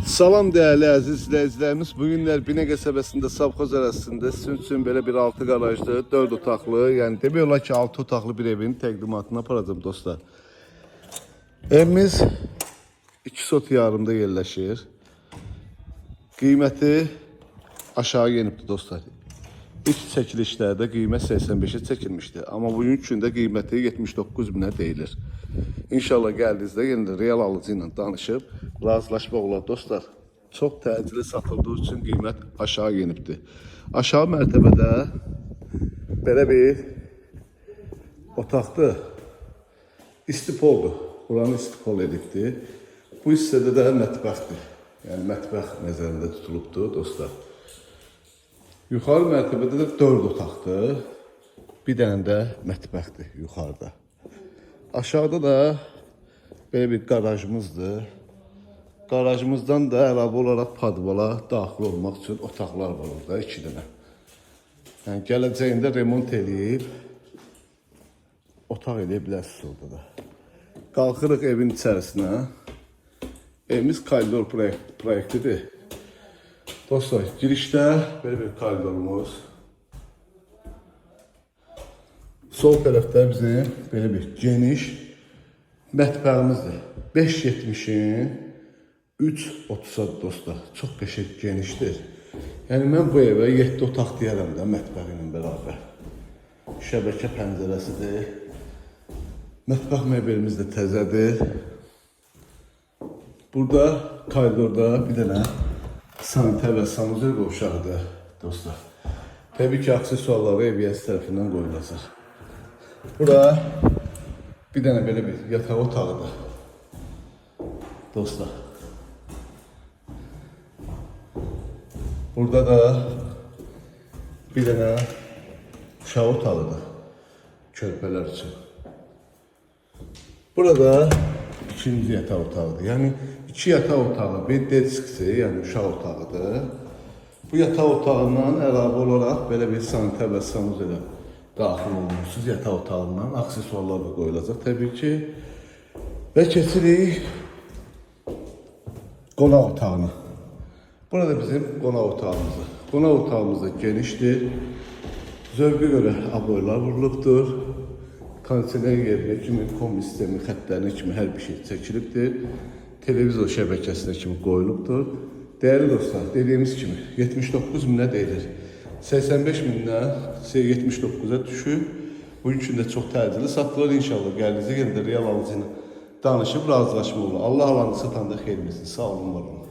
Salam değerli əziz izləyicilərimiz. Bugünlər Binə qəsəbəsində Savxoz ərazisində sizin üçün belə bir 6 qarajlı, 4 otaqlı, yəni demək olar ki 6 otaqlı bir evin təqdimatını aparacağım dostlar. Evimiz 2 sot yarımda yerləşir. Qiyməti aşağı yenibdir dostlar. İlk çəkilişlərdə qiymət 85'e çəkilmişdi. Amma bugün üçün də qiyməti 79.000'ə deyilir. İnşallah gəldiyinizdə yenə də real alıcı ilə danışıb razılaşmaq olar dostlar. Çox təcili satıldığı üçün qiymət aşağı yenibdir. Aşağı mərtəbədə belə bir otaqdır. İstipoldur. Buranı istipol edibdir. Bu hissədə də mətbəxdir. Yəni mətbəx nəzərində tutulubdur dostlar. Yuxarı mərtəbədə də 4 otaqdır. Bir dənə də mətbəxdir yuxarıda. Aşağıda da belə bir qarajımızdır. Qarajımızdan da əlavə olaraq padvala daxil olmaq üçün otaqlar var orada 2 dənə. Yəni gələcəyində remont eləyib otaq eləyə bilərsiniz orada da. Qalxırıq evin içərisinə. Evimiz koridor proyektidir. Dostlar, girişdə belə bir koridorumuz. Sol tərəfdə bizim belə bir geniş mətbəximizdir. 5.70'in 3.30'a dostlar. Çox qəşəng genişdir. Yəni mən bu evə 7 otaq deyərəm də mətbəxi ilə bərabər. Şəbəkə pəncərəsidir. Mətbəx mebelimiz də təzədir. Burada koridorda bir dənə sanitər və sanuzel qovşağıdır dostlar. Təbii ki, aksesuarları ev yəsi tərəfindən qoyulacaq. Bura bir dənə belə bir yataq otağıdır dostlar. Burada da bir dənə uşaq otağıdır körpələr üçün. Burada ikinci yataq otağıdır. Yəni 2 yataq otağı, bir deskisi, yəni uşaq otağıdır. Bu yataq otağından əlavə olaraq belə bir sanitər və sanuzelə daxil olunmursuz yataq otağından aksesuarlar da qoyulacaq təbii ki. Və keçirik qonaq otağına. Burada bizim qonaq otağımızdır. Qonaq otağımız da genişdir. Zövqə görə aboylar vurulubdur. Kondisioner yerinə kimi, kombi sistemi, xətlərinə kimi hər bir şey çəkilibdir. Televizor şəbəkəsinə kimi qoyulubdur. Değerli dostlar, dediyimiz kimi 79.000'ə deyilir. 85.000'dən 79'a düşüb. Bugün üçün də çox təcili satılır. İnşallah gəldiyinizdə yenə də real alıcı ilə danışıb razılaşma olur. Allah alanı satanda xeyir versin. Sağ olun, var olun.